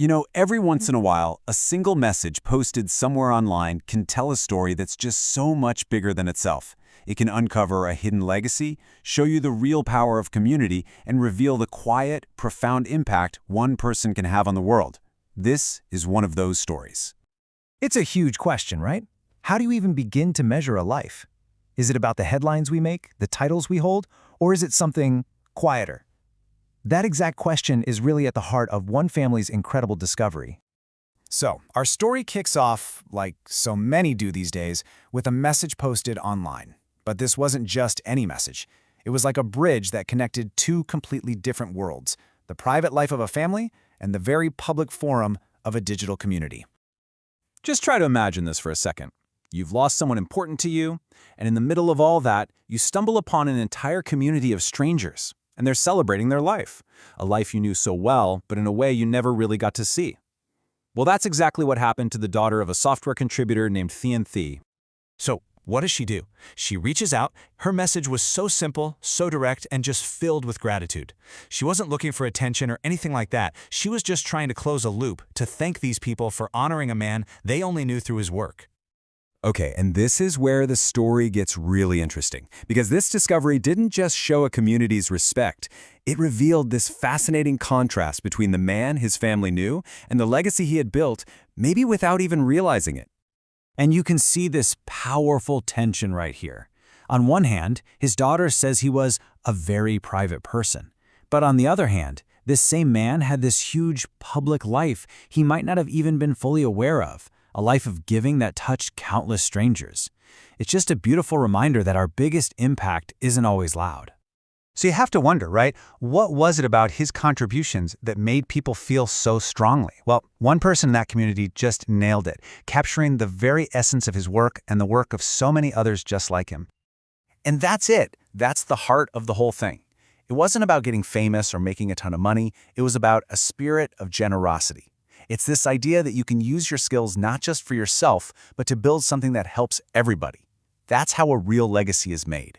You know, every once in a while, a single message posted somewhere online can tell a story that's just so much bigger than itself. It can uncover a hidden legacy, show you the real power of community, and reveal the quiet, profound impact one person can have on the world. This is one of those stories. It's a huge question, right? How do you even begin to measure a life? Is it about the headlines we make, the titles we hold, or is it something quieter? That exact question is really at the heart of one family's incredible discovery. So, our story kicks off, like so many do these days, with a message posted online. But this wasn't just any message. It was like a bridge that connected two completely different worlds, the private life of a family and the very public forum of a digital community. Just try to imagine this for a second. You've lost someone important to you, and in the middle of all that, you stumble upon an entire community of strangers, and they're celebrating their life, a life you knew so well, but in a way you never really got to see. Well, that's exactly what happened to the daughter of a software contributor named Theanthi. So, what does she do? She reaches out. Her message was so simple, so direct, and just filled with gratitude. She wasn't looking for attention or anything like that. She was just trying to close a loop, to thank these people for honoring a man they only knew through his work. Okay, and this is where the story gets really interesting, because this discovery didn't just show a community's respect. It revealed this fascinating contrast between the man his family knew and the legacy he had built, maybe without even realizing it. And you can see this powerful tension right here. On one hand, his daughter says he was a very private person. But on the other hand, this same man had this huge public life he might not have even been fully aware of, a life of giving that touched countless strangers. It's just a beautiful reminder that our biggest impact isn't always loud. So you have to wonder, right? What was it about his contributions that made people feel so strongly? Well, one person in that community just nailed it, capturing the very essence of his work and the work of so many others just like him. And that's it. That's the heart of the whole thing. It wasn't about getting famous or making a ton of money. It was about a spirit of generosity. It's this idea that you can use your skills not just for yourself, but to build something that helps everybody. That's how a real legacy is made.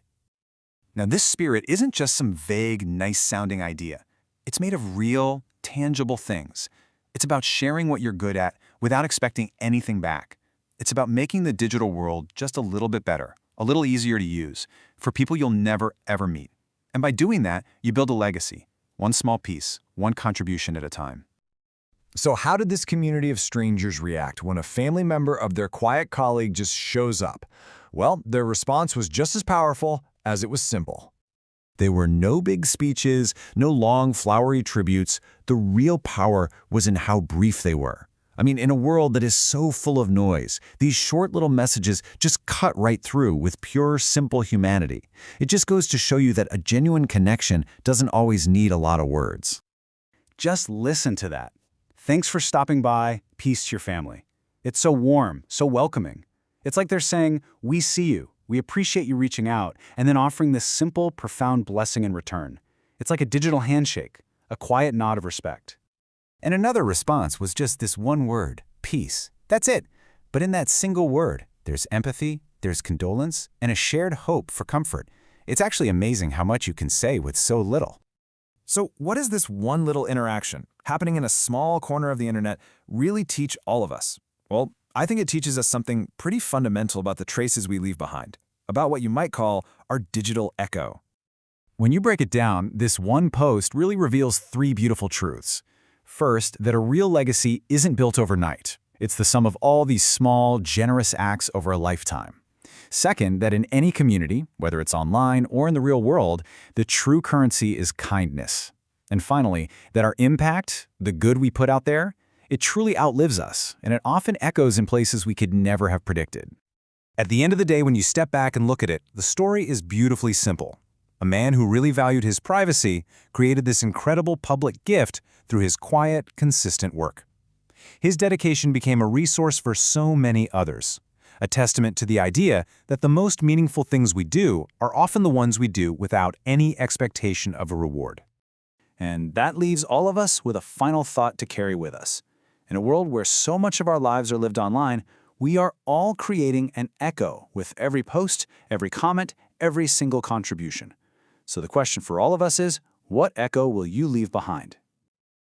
Now, this spirit isn't just some vague, nice-sounding idea. It's made of real, tangible things. It's about sharing what you're good at without expecting anything back. It's about making the digital world just a little bit better, a little easier to use, for people you'll never, ever meet. And by doing that, you build a legacy, one small piece, one contribution at a time. So how did this community of strangers react when a family member of their quiet colleague just shows up? Well, their response was just as powerful as it was simple. There were no big speeches, no long, flowery tributes. The real power was in how brief they were. I mean, in a world that is so full of noise, these short little messages just cut right through with pure, simple humanity. It just goes to show you that a genuine connection doesn't always need a lot of words. Just listen to that. Thanks for stopping by. Peace to your family. It's so warm, so welcoming. It's like they're saying, we see you. We appreciate you reaching out, and then offering this simple, profound blessing in return. It's like a digital handshake, a quiet nod of respect. And another response was just this one word, peace. That's it. But in that single word, there's empathy, there's condolence, and a shared hope for comfort. It's actually amazing how much you can say with so little. So what does this one little interaction, happening in a small corner of the internet, really teach all of us? Well, I think it teaches us something pretty fundamental about the traces we leave behind, about what you might call our digital echo. When you break it down, this one post really reveals three beautiful truths. First, that a real legacy isn't built overnight. It's the sum of all these small, generous acts over a lifetime. Second, that in any community, whether it's online or in the real world, the true currency is kindness. And finally, that our impact, the good we put out there, it truly outlives us, and it often echoes in places we could never have predicted. At the end of the day, when you step back and look at it, the story is beautifully simple. A man who really valued his privacy created this incredible public gift through his quiet, consistent work. His dedication became a resource for so many others, a testament to the idea that the most meaningful things we do are often the ones we do without any expectation of a reward. And that leaves all of us with a final thought to carry with us. In a world where so much of our lives are lived online, we are all creating an echo with every post, every comment, every single contribution. So the question for all of us is, what echo will you leave behind?